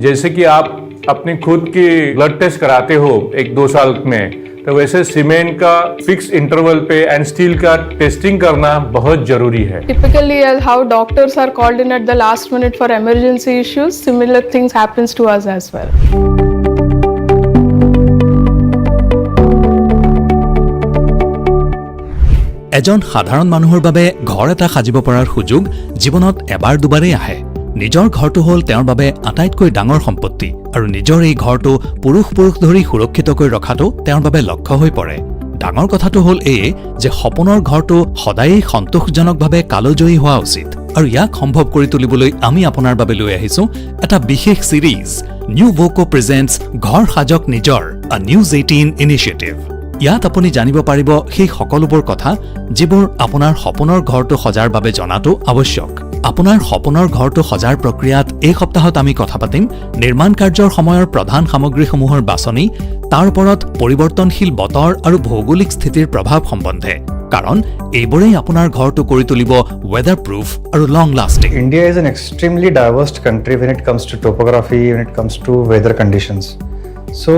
जैसे कि आप अपनी खुद की ब्लड टेस्ट कराते हो 1-2 साल में, तो वैसे सीमेंट का फिक्स इंटरवल पे एंड स्टील का टेस्टिंग करना बहुत जरूरी है। Typically, how doctors are called in at the last minute for emergency issues, similar things happens to us as well. এজন সাধাৰণ মানুহৰ বাবে ঘৰ এটা সাজিব পৰাৰ সুযোগ জীৱনত এবাৰ দুবাৰেই আহে। নিজৰ ঘৰটো হ'ল তেওঁৰ বাবে আটাইতকৈ ডাঙৰ সম্পত্তি আৰু নিজৰ এই ঘৰটো পুৰুষ ধৰি সুৰক্ষিতকৈ ৰখাটো তেওঁৰ বাবে লক্ষ্য হৈ পৰে। ডাঙৰ কথাটো হ'ল এই যে সপোনৰ ঘৰটো সদায়েই সন্তোষজনকভাৱে কালজয়ী হোৱা উচিত আৰু ইয়াক সম্ভৱ কৰি তুলিবলৈ আমি আপোনাৰ বাবে লৈ আহিছো এটা বিশেষ সিৰিজ নিউ ভোকো প্ৰেজেন্টছ ঘৰ সাজক নিজৰ আ নিউজ 18 ইনিচিয়েটিভ। ইয়াত আপুনি জানিব পাৰিব সেই সকলোবোৰ কথা যিবোৰ আপোনাৰ সপোনৰ ঘৰটো সজাৰ বাবে জনাটো আৱশ্যক। আপোনাৰ সপোনৰ ঘৰটো সজাৰ প্ৰক্ৰিয়াত এই সপ্তাহত আমি কথা পাতিম নিৰ্মাণ কাৰ্যৰ সময়ৰ প্ৰধান সামগ্ৰীসমূহৰ বাছনি, তাৰ ওপৰত পৰিৱৰ্তনশীল বতৰ আৰু ভৌগোলিক স্থিতিৰ প্ৰভাৱ সম্বন্ধে, কাৰণ এইবোৰেই আপোনাৰ ঘৰটো কৰি তুলিব weather proof আৰু long lasting. India is an extremely diverse country when it comes to topography, when it comes to weather conditions. So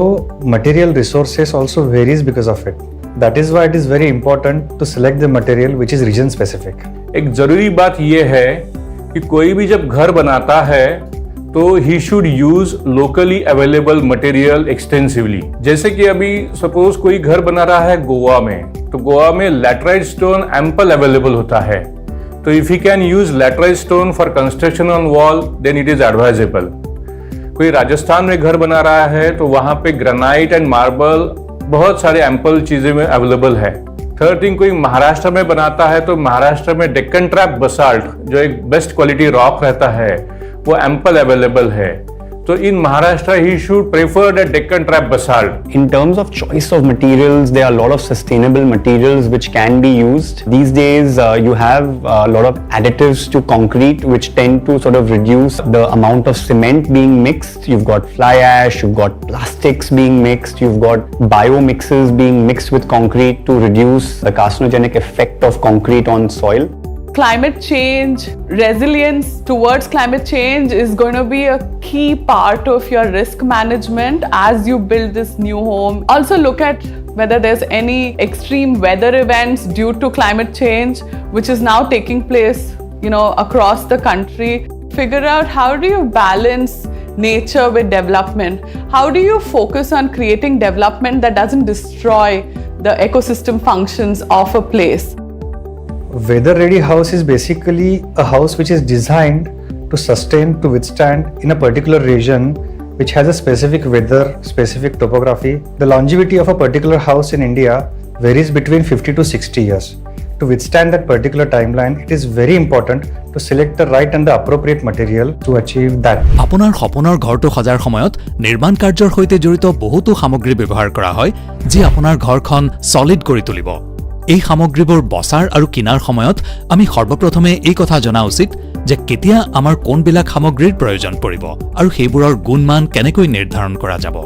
material resources also varies because of it. That is why it is very important to select the material which is region specific. एक जरूरी बात यह है कि कोई भी जब घर बनाता है तो he should use locally available material extensively. जैसे कि अभी सपोज कोई घर बना रहा है गोवा में, तो गोवा में लैटराइट स्टोन एम्पल अवेलेबल होता है, तो if he can use laterite stone for construction on wall then it is advisable. कोई राजस्थान में घर बना रहा है तो वहां पे ग्रेनाइट एंड मार्बल बहुत सारे एम्पल चीजें में अवेलेबल है। थर्ड थिंग, कोई महाराष्ट्र में बनाता है तो महाराष्ट्र में डेक्कन ट्रैप बसाल्ट जो एक बेस्ट क्वालिटी रॉक रहता है वो एम्पल अवेलेबल है, तो in Maharashtra he should prefer the Deccan Trap basalt. In terms of choice of materials, there are a lot of sustainable materials which can be used. These days you have a lot of additives to concrete which tend to sort of reduce the amount of cement being mixed. You've got fly ash, you've got plastics being mixed, you've got bio mixes being mixed with concrete to reduce the carcinogenic effect of concrete on soil. Climate change, resilience towards climate change is going to be a key part of your risk management as you build this new home. Also look at whether there's any extreme weather events due to climate change which is now taking place, across the country. Figure out how do you balance nature with development? How do you focus on creating development that doesn't destroy the ecosystem functions of a place? Weather-ready house is basically a house which is designed to sustain, to withstand in a particular region which has a specific weather, specific topography. The longevity of a particular house in India varies between 50 to 60 years. To withstand that particular timeline, it is very important to select the right and the appropriate material to achieve that. আপোনাৰ সপোনৰ ঘৰটো সজাৰ সময়ত নিৰ্মাণ কাৰ্যৰ সৈতে জড়িত বহুতো সামগ্ৰী ব্যৱহাৰ কৰা হয় যি আপোনাৰ ঘৰখন সলিড কৰি তুলিব। এই সামগ্ৰীবোৰ বছাৰ আৰু কিনাৰ সময়ত আমি সৰ্বপ্ৰথমে এই কথা জনা উচিত যে কেতিয়া আমাৰ কোনবিলাক সামগ্ৰীৰ প্ৰয়োজন পৰিব আৰু সেইবোৰৰ গুণমান কেনেকৈ নিৰ্ধাৰণ কৰা যাব।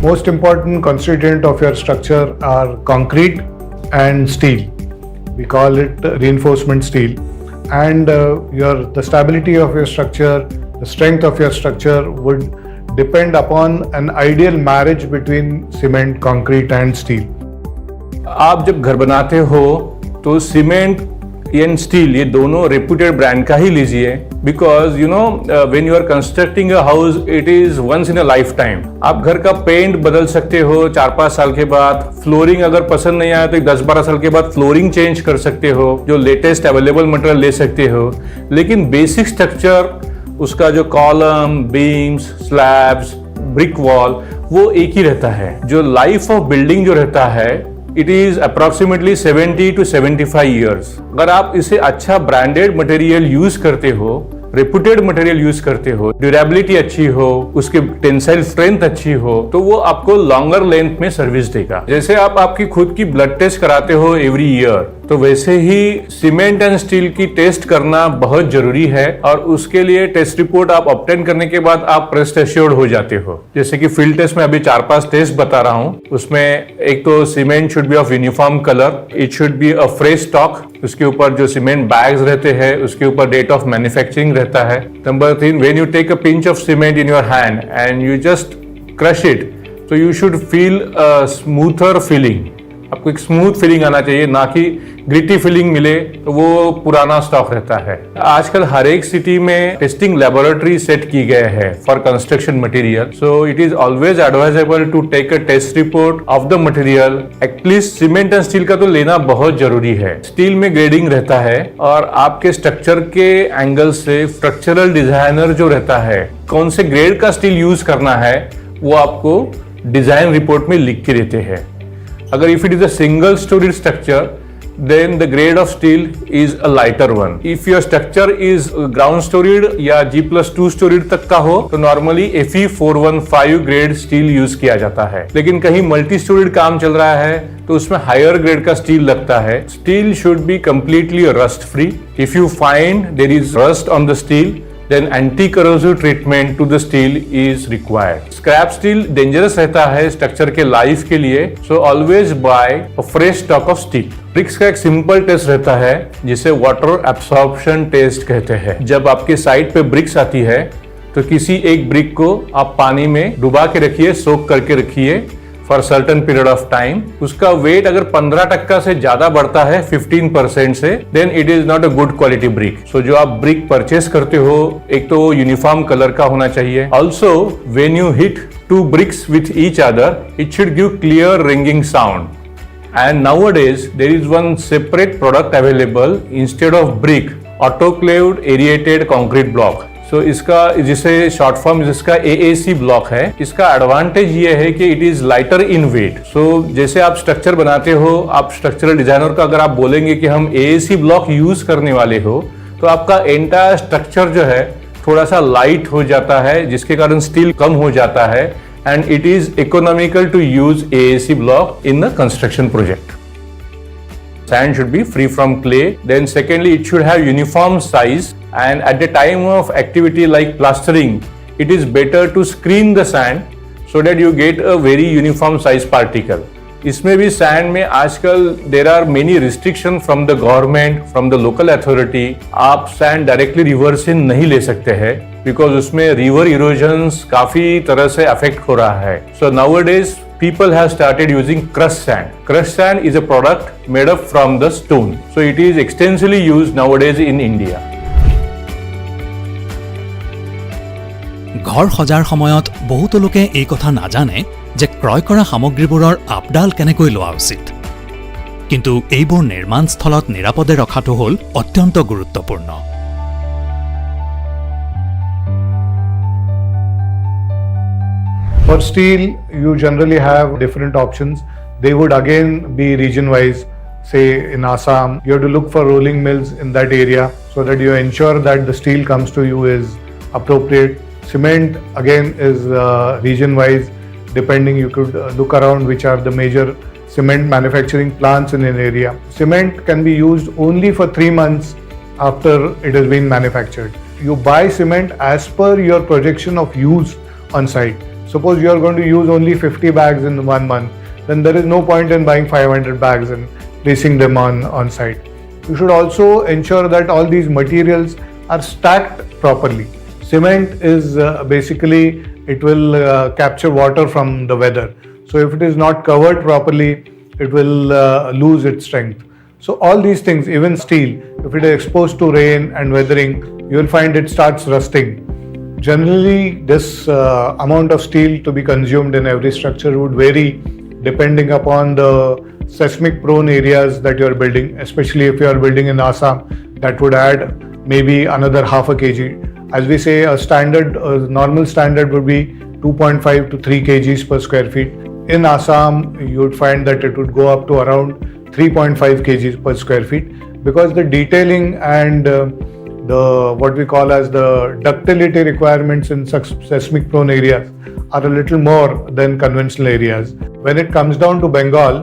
Most important constituent of your structure are concrete and steel. We call it reinforcement steel. And the stability of your structure, the strength of your structure would depend upon an ideal marriage between cement, concrete and steel. आप जब घर बनाते हो तो cement and steel ये दोनों reputed brand का ही लीजिए, because when you are constructing a house it is once in a life time. आप घर का पेंट बदल सकते हो 4-5 साल के बाद, फ्लोरिंग अगर पसंद नहीं आया तो 10-12 साल के बाद फ्लोरिंग चेंज कर सकते हो, जो लेटेस्ट अवेलेबल मटेरियल ले सकते हो, लेकिन बेसिक स्ट्रक्चर उसका जो column, beams, slabs, brick wall वो एक ही रहता है। जो लाइफ ऑफ बिल्डिंग जो रहता है it is approximately 70 to 75 years। अगर आप इसे अच्छा ब्रांडेड मटेरियल यूज करते हो, रेप्यूटेड मटेरियल यूज करते हो, ड्यूरेबिलिटी अच्छी हो, उसके टेंसाइल स्ट्रेंथ अच्छी हो, तो वो आपको लॉन्गर लेंथ में सर्विस देगा। जैसे आप आपकी खुद की ब्लड टेस्ट कराते हो एवरी ईयर, तो वैसे ही सीमेंट एंड स्टील की टेस्ट करना बहुत जरूरी है और उसके लिए टेस्ट रिपोर्ट आप ऑब्टेन करने के बाद आप रेस्ट एश्योर्ड हो जाते हो। जैसे कि फील्ड टेस्ट में अभी 4-5 टेस्ट बता रहा हूँ, उसमें एक तो cement should be of uniform colour, it should be a fresh stock, उसके ऊपर जो सीमेंट बैग्स रहते हैं उसके ऊपर डेट ऑफ मैन्युफैक्चरिंग रहता है। Number 3, when you take a pinch of cement in your hand and you just crush it, so you should feel a smoother feeling, आपको एक स्मूथ फीलिंग आना चाहिए, ना कि ग्रिटी फीलिंग मिले तो वो पुराना स्टॉक रहता है। आजकल हर एक सिटी में टेस्टिंग लेबोरेटरी सेट की गए हैं for construction material, so it is always advisable to take a test report of the material. At least cement and steel का तो लेना बहुत जरूरी है। स्टील में ग्रेडिंग रहता है और आपके स्ट्रक्चर के एंगल से स्ट्रक्चरल डिजाइनर जो रहता है कौन से ग्रेड का स्टील यूज करना है वो आपको डिजाइन रिपोर्ट में लिख के देते हैं। अगर if it is a single storeyed structure then the grade of steel is a lighter one. If your structure is ground storied या G+2 storied तक का हो तो normally Fe415 grade steel use किया जाता है, लेकिन कहीं मल्टी स्टोरीड काम चल रहा है तो उसमें हायर ग्रेड का स्टील लगता है। Steel should be completely rust free. If you find there is rust on the steel then anti-corrosive treatment to the steel is required. Scrap steel dangerous रहता है स्ट्रक्चर के लाइफ के लिए, so always buy a fresh stock of steel. Bricks का एक simple test रहता है जिसे वाटर एब्सॉर्प्शन टेस्ट कहते हैं। जब आपके साइट पे ब्रिक्स आती है तो किसी एक ब्रिक को आप पानी में डुबा के रखिए, सोक करके रखिए for certain period of time. उसका वेट अगर 15% से ज्यादा बढ़ता है 15% से, then it is not a good quality brick. So जो आप ब्रिक परचेस करते हो एक तो यूनिफॉर्म कलर का होना चाहिए। Also when you hit 2 bricks with each other, it should give clear ringing sound. And nowadays there is one separate product available instead of brick, autoclaved aerated concrete block. So इसका जिसे short form जिसका AAC block है, इसका advantage ये है कि it is lighter in weight. So जैसे आप स्ट्रक्चर बनाते हो, आप स्ट्रक्चरल डिजाइनर को अगर आप बोलेंगे कि हम AAC ब्लॉक यूज करने वाले हो तो आपका एंटायर स्ट्रक्चर जो है थोड़ा सा लाइट हो जाता है, जिसके कारण स्टील कम हो जाता है and it is economical to use AAC block in the construction project. Sand should be free from clay. Then secondly, it should have uniform size, and at the time of activity like plastering, it is better to screen the sand so that you get a very uniform size particle. इसमें भी sand में आजकल there are many restrictions from the government, from the local authority. आप sand directly river से नहीं ले सकते हैं बिकॉज उसमें रिवर इरोजन्स काफी तरह से अफेक्ट हो रहा है। सो nowadays people have started using crushed sand. Crushed sand is a product made up from the stone. So it is extensively used nowadays in India. ঘৰ সজাৰ সময়ত বহুতো লোকে এই কথা নাজানে যে ক্ৰয় কৰা সামগ্ৰীবোৰৰ আপডাল কেনেকৈ লোৱা উচিত, কিন্তু এইবোৰ নিৰ্মাণ স্থলত নিৰাপদে ৰখাটো হ'ল অত্যন্ত গুৰুত্বপূৰ্ণ। For steel, you generally have different options. They would again be region wise. Say in Assam, you have to look for rolling mills in that area so that you ensure that the steel comes to you is appropriate. Cement again is region wise, depending. You could look around which are the major cement manufacturing plants in an area. Cement can be used only for 3 months after it has been manufactured. You buy cement as per your projection of use on site. Suppose you are going to use only 50 bags in 1 month, then there is no point in buying 500 bags and placing them on site. You should also ensure that all these materials are stacked properly. Cement is basically, it will capture water from the weather. So if it is not covered properly, it will lose its strength. So all these things, even steel, if it is exposed to rain and weathering, you will find it starts rusting. Generally, this amount of steel to be consumed in every structure would vary depending upon the seismic prone areas that you are building. Especially if you are building in Assam, that would add maybe another half a kg. As we say, a normal standard would be 2.5 to 3 kgs per square feet. In Assam, you would find that it would go up to around 3.5 kgs per square feet because the detailing and the what we call as the ductility requirements in seismic prone areas are a little more than conventional areas. When it comes down to Bengal,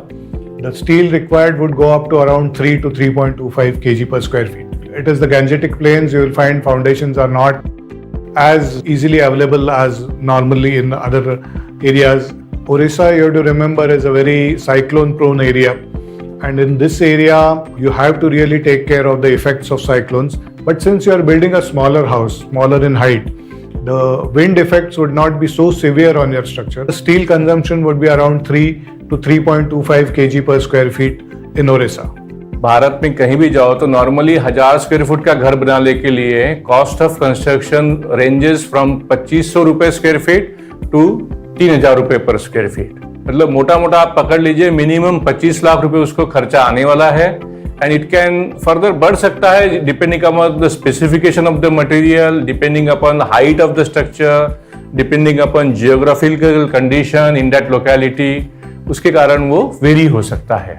The steel required would go up to around 3 to 3.25 kg per square feet. It is the Gangetic Plains. You will find foundations are not as easily available as normally in other areas. Orissa, you have to remember, is a very cyclone-prone area. And in this area, you have to really take care of the effects of cyclones. But since you are building a smaller house, smaller in height, the wind effects would not be so severe on your structure. The steel consumption would be around 3 to 3.25 kg per square feet in Orissa. Bharat में कहीं भी जाओ तो normally 1000 square foot का घर बनाने के लिए cost of construction ranges from 2500 रुपए स्क्वायर फीट टू 3000 रुपए पर स्क्वायर फीट. मतलब मोटा मोटा आप पकड़ लीजिए मिनिमम 25 लाख रुपए उसको खर्चा आने वाला है. एंड इट कैन फर्दर बढ़ सकता है depending upon the specification of the material, depending upon the height of the structure, depending upon geographical condition in that locality. उसके कारण वो वेरी हो सकता है.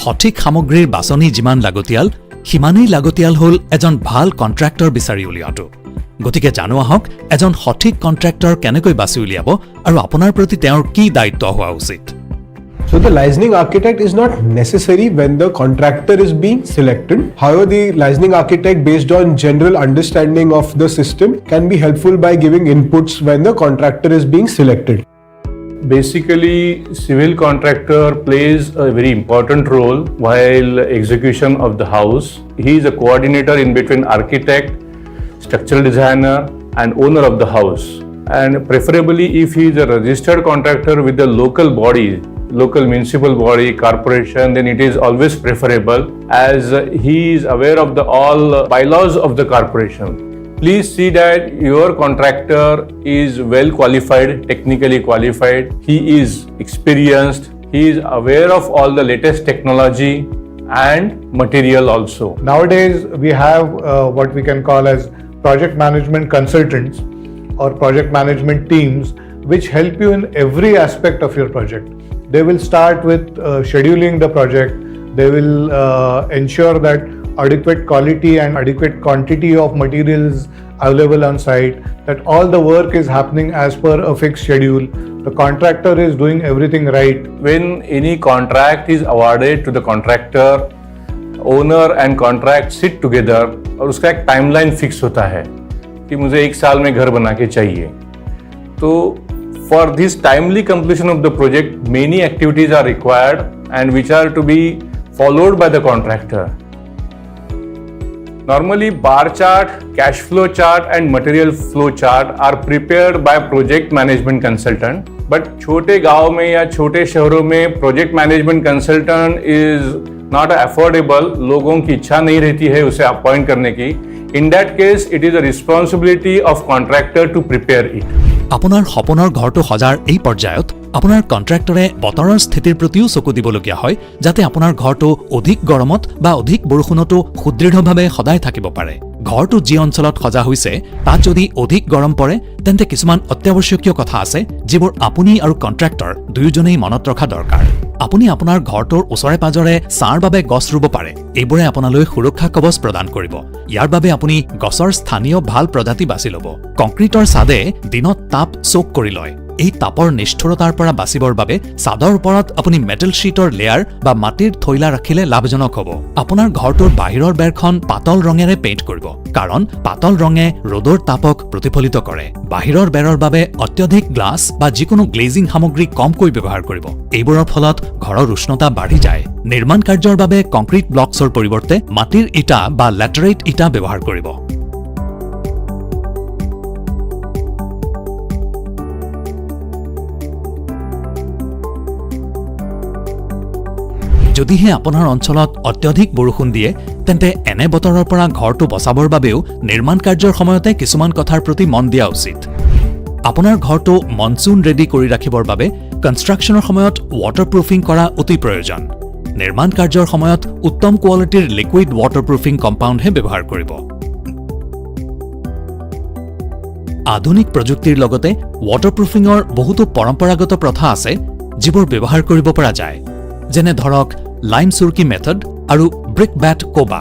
সঠিক সামগ্ৰীৰ বাছনি যিমান লাগতিয়াল সিমানেই লাগতিয়াল হ'ল এজন ভাল কণ্ট্ৰেক্টৰ বিচাৰি উলিওৱাটো. গতিকে জানো আহক এজন সঠিক কণ্ট্ৰেক্টৰ কেনেকৈ বাছি উলিয়াব আৰু আপোনাৰ প্ৰতি তেওঁৰ কি দায়িত্ব হোৱা উচিত. So the licensing architect is not necessary when the contractor is being selected. However, the licensing architect, based on general understanding of the system, can be helpful by giving inputs when the contractor is being selected. Basically, civil contractor plays a very important role while execution of the house. He is a coordinator in between architect, structural designer and owner of the house. And preferably if he is a registered contractor with the local body, local municipal body, corporation, then it is always preferable as he is aware of the all bylaws of the corporation. Please see that your contractor is well qualified, technically qualified. He is experienced. He is aware of all the latest technology and material also. Nowadays, we have what we can call as project management consultants or project management teams which help you in every aspect of your project. They will start with scheduling the project. They will ensure that adequate quality and adequate quantity of materials available on site, that all the work is happening as per a fixed schedule. The contractor is doing everything right. When any contract is awarded to the contractor, owner and contract sit together और उसका एक timeline fix होता है कि मुझे 1 साल में घर बना के चाहिए. तो for this timely completion of the project, many activities are required and which are to be followed by the contractor. Normally, bar chart, cash flow chart and material flow chart are prepared by project management consultant. But छोटे गांव में या छोटे शहरों में project management consultant is not affordable. लोगों की इच्छा नहीं रहती है उसे अपॉइंट करने की. In that case, it is a responsibility of contractor to prepare it. আপোনাৰ সপোনৰ ঘৰটো সজাৰ এই পৰ্যায়ত আপোনাৰ কণ্ট্ৰেক্টৰে বতৰৰ স্থিতিৰ প্ৰতিও চকু দিবলগীয়া হয় যাতে আপোনাৰ ঘৰটো অধিক গৰমত বা অধিক বৰষুণতো সুদৃঢ়ভাৱে সদায় থাকিব পাৰে. ঘৰটো যি অঞ্চলত সজা হৈছে তাত যদি অধিক গৰম পৰে তেন্তে কিছুমান অত্যাৱশ্যকীয় কথা আছে যিবোৰ আপুনি আৰু কণ্ট্ৰেক্টৰ দুয়োজনেই মনত ৰখা দৰকাৰ. আপুনি আপোনাৰ ঘৰটোৰ ওচৰে পাজৰে ছাঁৰ বাবে গছ ৰুব পাৰে. এইবোৰে আপোনালৈ সুৰক্ষা কৱচ প্ৰদান কৰিব. ইয়াৰ বাবে আপুনি গছৰ স্থানীয় ভাল প্ৰজাতি বাছি ল'ব. কংক্ৰিটৰ ছাদে দিনত তাপ চোক কৰি লয়. এই তাপৰ নিষ্ঠুৰতাৰ পৰা বাচিবৰ বাবে ছাদৰ ওপৰত আপুনি মেটেল শ্বীটৰ লেয়াৰ বা মাটিৰ থৈলা ৰাখিলে লাভজনক হ'ব. আপোনাৰ ঘৰটোৰ বাহিৰৰ বেৰখন পাতল ৰঙেৰে পেইণ্ট কৰিব কাৰণ পাতল ৰঙে ৰ'দৰ তাপক প্ৰতিফলিত কৰে. বাহিৰৰ বেৰৰ বাবে অত্যধিক গ্লাছ বা যিকোনো গ্লেজিং সামগ্ৰী কমকৈ ব্যৱহাৰ কৰিব. এইবোৰৰ ফলত ঘৰৰ উষ্ণতা বাঢ়ি যায়. নিৰ্মাণ কাৰ্যৰ বাবে কংক্ৰিট ব্লকছৰ পৰিৱৰ্তে মাটিৰ ইটা বা লেটাৰাইট ইটা ব্যৱহাৰ কৰিব. যদিহে আপোনাৰ অঞ্চলত অত্যধিক বৰষুণ দিয়ে তেন্তে এনে বতৰৰ পৰা ঘৰটো বচাবৰ বাবেও নিৰ্মাণ কাৰ্যৰ সময়তে কিছুমান কথাৰ প্ৰতি মন দিয়া উচিত. আপোনাৰ ঘৰটো মনচুন ৰেডি কৰি ৰাখিবৰ বাবে কনষ্ট্ৰাকশ্যনৰ সময়ত ৱাটাৰপ্ৰুফিং কৰা অতি প্ৰয়োজন. নিৰ্মাণ কাৰ্যৰ সময়ত উত্তম কোৱালিটিৰ লিকুইড ৱাটাৰপ্ৰুফিং কম্পাউণ্ডহে ব্যৱহাৰ কৰিব. আধুনিক প্ৰযুক্তিৰ লগতে ৱাটাৰপ্ৰুফিঙৰ বহুতো পৰম্পৰাগত প্ৰথা আছে যিবোৰ ব্যৱহাৰ কৰিব পৰা যায়, যেনে ধৰক লাইম চুৰকি মেথড আৰু ব্ৰিক বেট কোবা.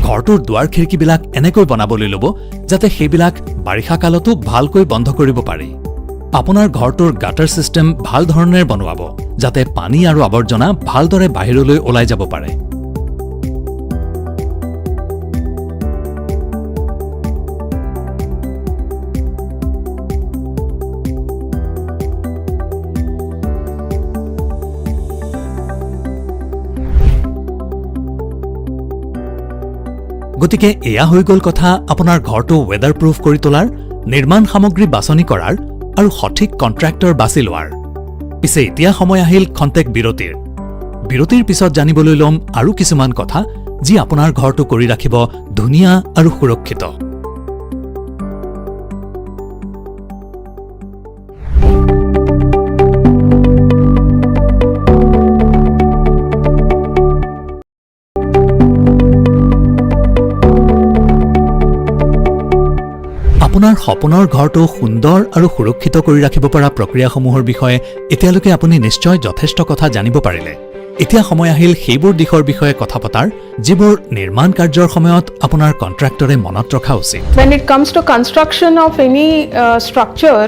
ঘৰটোৰ দুৱাৰ খিৰিকীবিলাক এনেকৈ বনাবলৈ ল'ব যাতে সেইবিলাক বাৰিষা কালতো ভালকৈ বন্ধ কৰিব পাৰি. আপোনাৰ ঘৰটোৰ গাটাৰ ছিষ্টেম ভাল ধৰণেৰে বনোৱাব যাতে পানী আৰু আৱৰ্জনা ভালদৰে বাহিৰলৈ ওলাই যাব পাৰে। গতিকে এয়া হৈ গ'ল কথা আপোনাৰ ঘৰটো ৱেডাৰ প্ৰুফ কৰি তোলাৰ, নিৰ্মাণ সামগ্ৰী বাছনি কৰাৰ আৰু সঠিক কণ্ট্ৰেক্টৰ বাছি লোৱাৰ। পিছে এতিয়া সময় আহিল খন্তেক বিৰতিৰ। বিৰতিৰ পিছত জানিবলৈ ল'ম আৰু কিছুমান কথা যি আপোনাৰ ঘৰটো কৰি ৰাখিব ধুনীয়া আৰু সুৰক্ষিত। আপোনাৰ সপোনৰ ঘৰটো সুন্দৰ আৰু সুৰক্ষিত কৰি ৰাখিব পৰা প্ৰক্ৰিয়াসমূহৰ বিষয়ে এতিয়ালৈকে আপুনি নিশ্চয় যথেষ্ট কথা জানিব পাৰিলে। এতিয়া সময় আহিল সেইবোৰ দিশৰ বিষয়ে কথা পতাৰ যিবোৰ নিৰ্মাণ কাৰ্যৰ সময়ত আপোনাৰ কণ্ট্ৰেক্টৰে মনত ৰখা উচিত। When it comes to construction of any structure,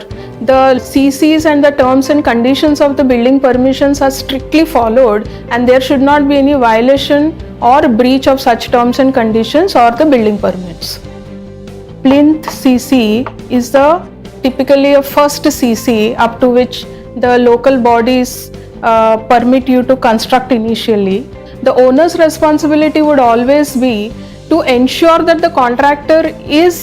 the CCs and the terms and conditions of the building permissions are strictly followed, and there should not be any violation or breach of such terms and conditions or the building permits. Plinth CC is typically a first CC up to which the local bodies permit you to construct initially. The owner's responsibility would always be to ensure that the contractor is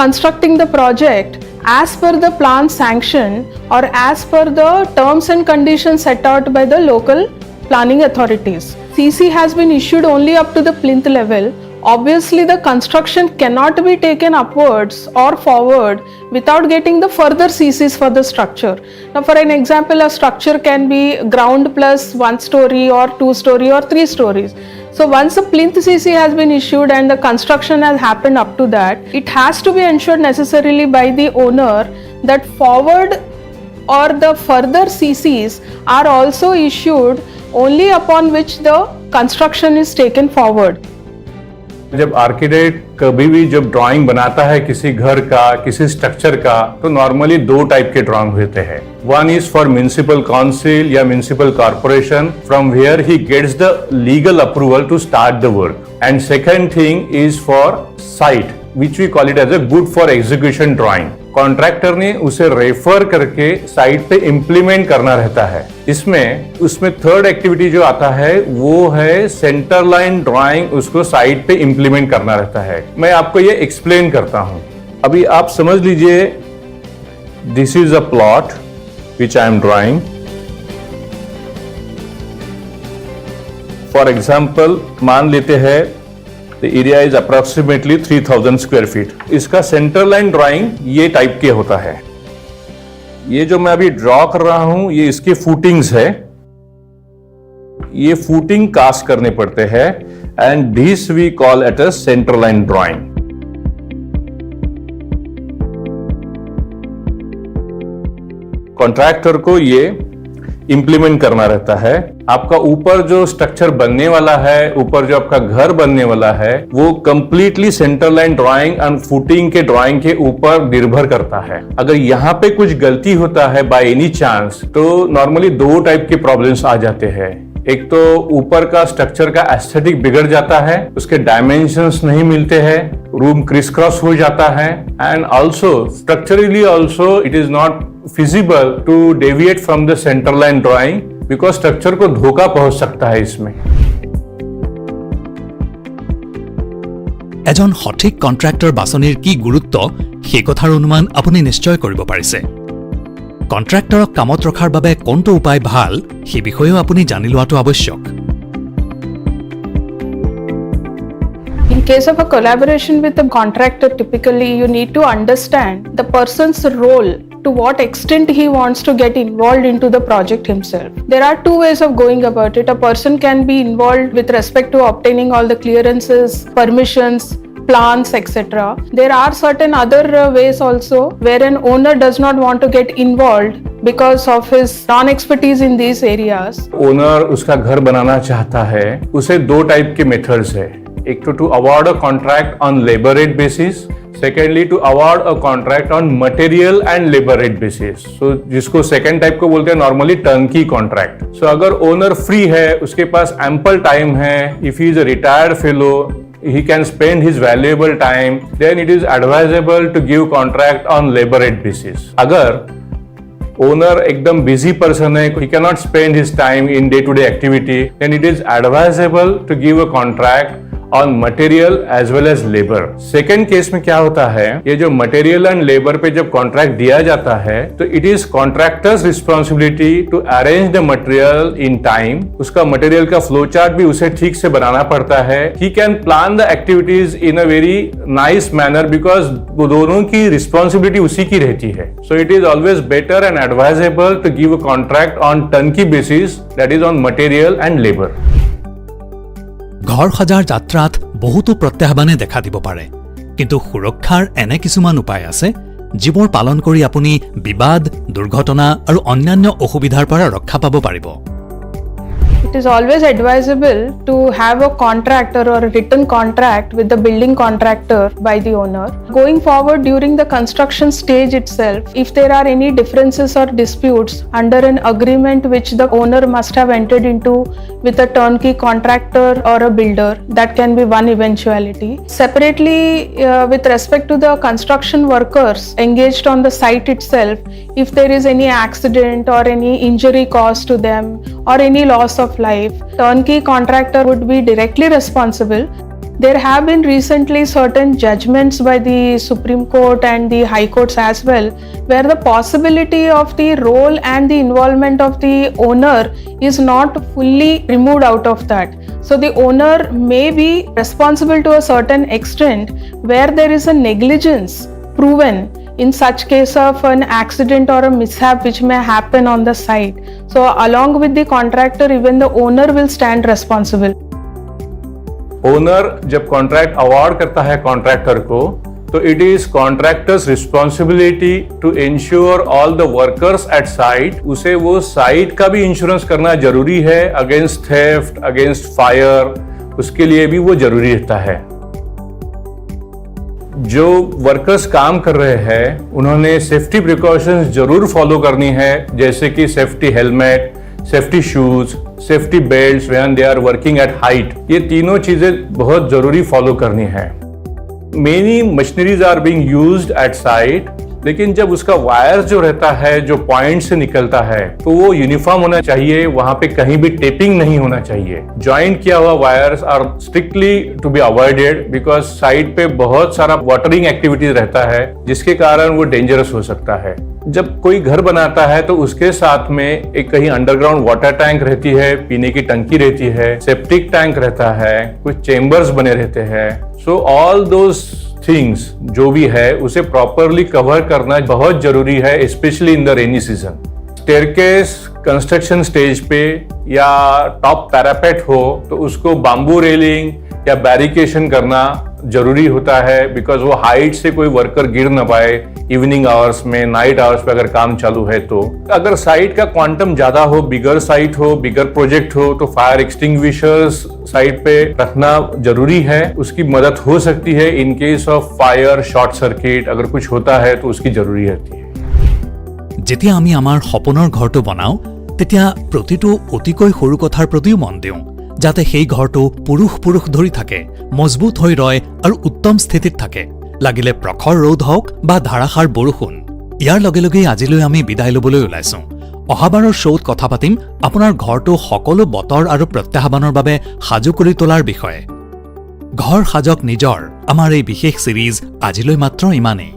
constructing the project as per the plan sanction or as per the terms and conditions set out by the local planning authorities. CC has been issued only up to the plinth level. Obviously, the construction cannot be taken upwards or forward without getting the further CCs for the structure. Now, for an example, a structure can be ground plus 1 story or 2 story or 3 stories. So once a plinth CC has been issued and the construction has happened up to that, it has to be ensured necessarily by the owner that forward or the further CCs are also issued only upon which the construction is taken forward. जब architect कभी भी जब drawing बनाता है किसी घर का, किसी स्ट्रक्चर का, तो नॉर्मली 2 टाइप के ड्राइंग होते हैं। One is for municipal council या municipal corporation, from where he gets the legal approval to start the work, and second thing is for site which we call it as a good for execution drawing. Contractor ने उसे refer करके site पे implement करना रहता है। उसमें third activity जो आता है वो है सेंटर लाइन ड्राइंग, उसको साइट पे इंप्लीमेंट करना रहता है। मैं आपको ये एक्सप्लेन करता हूं। अभी आप समझ लीजिए, this is a plot which I am drawing. For example मान लेते हैं The area is approximately 3000 square feet. इसका सेंटर लाइन ड्राइंग ये टाइप के होता है। ये जो मैं अभी ड्रॉ कर रहा हूं ये इसके फुटिंग्स है। ये फुटिंग कास्ट करने पड़ते हैं and this we call at a centre line drawing. Contractor को ये इंप्लीमेंट करना रहता है। आपका ऊपर जो स्ट्रक्चर बनने वाला है, ऊपर जो आपका घर बनने वाला है, वो completely centre line drawing and footing के ड्राइंग के ऊपर निर्भर करता है। अगर यहाँ पे कुछ गलती होता है बाय एनी चांस, तो नॉर्मली 2 टाइप के प्रॉब्लम्स आ जाते हैं। एक तो ऊपर का स्ट्रक्चर का एस्थेटिक बिगड़ जाता है, उसके डायमेंशंस नहीं मिलते हैं, रूम क्रिस क्रॉस हो जाता है, and also structurally also it is not feasible to deviate from the center line drawing because structure को धोखा पहुंच सकता है इसमें। এজন সঠিক কণ্ট্ৰেক্টৰ বাছনিৰ কি গুৰুত্ব সেই কথাৰ অনুমান আপুনি নিশ্চয় কৰিব পাৰিছে। কণ্ট্ৰেক্টৰক কামত ৰখাৰ বাবে কোনটো উপায় ভাল সেই বিষয়েও আপুনি জানি লোৱাটো আৱশ্যক। In case of a collaboration with a contractor, typically you need to understand the person's role, to what extent he wants to get involved into the project himself. There are 2 ways of going about it. A person can be involved with respect to obtaining all the clearances, permissions, plans, etc. There are certain other ways also where an owner does not want to get involved because of his non-expertise in these areas. Owner उसका घर बनाना चाहता है, उसे 2 type के methods है। एक तो to award a contract on labour rate basis, secondly to award a contract on material and labour rate basis. So जिसको सेकेंड टाइप को बोलते हैं नॉर्मली टर्नकी कॉन्ट्रैक्ट। सो अगर ओनर फ्री है, उसके पास एम्पल टाइम है, if he is a retired fellow, he can spend his valuable time, then it is advisable to give contract on labor rate basis. अगर owner एकदम busy person है, he cannot spend his time in day to day activity, then it is advisable to give a contract on material as well as labor. Second case में क्या होता है, ये जो material and labour पे जब contract दिया जाता है तो it is contractor's responsibility to arrange the material in time. उसका मटेरियल का फ्लो चार्ट भी उसे ठीक से बनाना पड़ता है। He can plan the activities in a very nice manner because वो दोनों की रिस्पॉन्सिबिलिटी उसी की रहती है। So it is always better and advisable to give a contract on turnkey basis, that is on material and labour. ঘৰ সজাৰ যাত্ৰাত বহুতো প্ৰত্যাহ্বানে দেখা দিব পাৰে, কিন্তু সুৰক্ষাৰ এনে কিছুমান উপায় আছে যিবোৰ পালন কৰি আপুনি বিবাদ, দুৰ্ঘটনা আৰু অন্যান্য অসুবিধাৰ পৰা ৰক্ষা পাব পাৰিব। It is always advisable to have a contractor or a written contract with the building contractor by the owner. Going forward during the construction stage itself, if there are any differences or disputes under an agreement which the owner must have entered into with a turnkey contractor or a builder, that can be one eventuality. Separately, with respect to the construction workers engaged on the site itself, if there is any accident or any injury caused to them or any loss of life, turnkey contractor would be directly responsible. There have been recently certain judgments by the Supreme Court and the High Courts as well, where the possibility of the role and the involvement of the owner is not fully removed out of that. So the owner may be responsible to a certain extent where there is a negligence proven in such case of an accident or a mishap which may happen on the site. So along with the contractor, even the owner will stand responsible. Owner जब contract award करता है contractor को, तो it is contractor's responsibility to ensure all the workers at site. उसे वो site का भी insurance करना जरूरी है अगेंस्ट थेफ्ट, अगेंस्ट फायर, उसके लिए भी वो जरूरी रहता है। जो वर्कर्स काम कर रहे हैं उन्होंने सेफ्टी प्रिकॉशंस जरूर फॉलो करनी है, जैसे कि safety helmet, safety shoes, safety belts when they are working at height. ये तीनों चीजें बहुत जरूरी फॉलो करनी है। Many machineries are being used at site, लेकिन जब उसका वायर जो रहता है, जो पॉइंट से निकलता है, तो वो यूनिफॉर्म होना चाहिए, वहां पे कहीं भी टेपिंग नहीं होना चाहिए। ज्वाइंट किया हुआ wires are strictly to be avoided because side पे बहुत सारा वाटरिंग एक्टिविटीज रहता है जिसके कारण वो डेंजरस हो सकता है। जब कोई घर बनाता है तो उसके साथ में एक कहीं अंडरग्राउंड वाटर टैंक रहती है, पीने की टंकी रहती है, सेप्टिक टैंक रहता है, कुछ चेम्बर्स बने रहते हैं। सो ऑल दोज थिंग्स जो भी है उसे प्रॉपरली कवर करना बहुत जरूरी है, specially in the rainy season. Staircase construction stage पे या टॉप पैरापेट हो तो उसको बाम्बू रेलिंग या बैरिकेशन करना जरूरी होता है, बिकॉज वो हाइट से कोई वर्कर गिर ना पाए इवनिंग आवर्स में, नाइट आवर्स पे अगर काम चालू है तो। अगर साइट का क्वांटम ज्यादा हो, बिगर साइट हो, बिगर प्रोजेक्ट हो, तो फायर एक्सटिंग्विशर्स साइट पे रखना जरूरी है। उसकी मदद हो सकती है in case of fire, short circuit, अगर कुछ होता है तो उसकी जरूरी रहती है। যেতিয়া আমি আমাৰ সপোনৰ ঘৰটো বনাওঁ তেতিয়া প্ৰতিটো অতিকৈ সৰু কথাৰ প্ৰতিও মন দিওঁ, যাতে সেই ঘৰটো পুৰুষ ধৰি থাকে, মজবুত হৈ ৰয় আৰু উত্তম স্থিতিত থাকে, লাগিলে প্ৰখৰ ৰ'দ হওক বা ধাৰাসাৰ বৰষুণ। ইয়াৰ লগে লগেই আজিলৈ আমি বিদায় ল'বলৈ ওলাইছোঁ। অহাবাৰৰ শ্ব'ত কথা পাতিম আপোনাৰ ঘৰটো সকলো বতৰ আৰু প্ৰত্যাহ্বানৰ বাবে সাজু কৰি তোলাৰ বিষয়ে। ঘৰ সাজক নিজৰ আমাৰ এই বিশেষ ছিৰিজ আজিলৈ মাত্ৰ ইমানেই।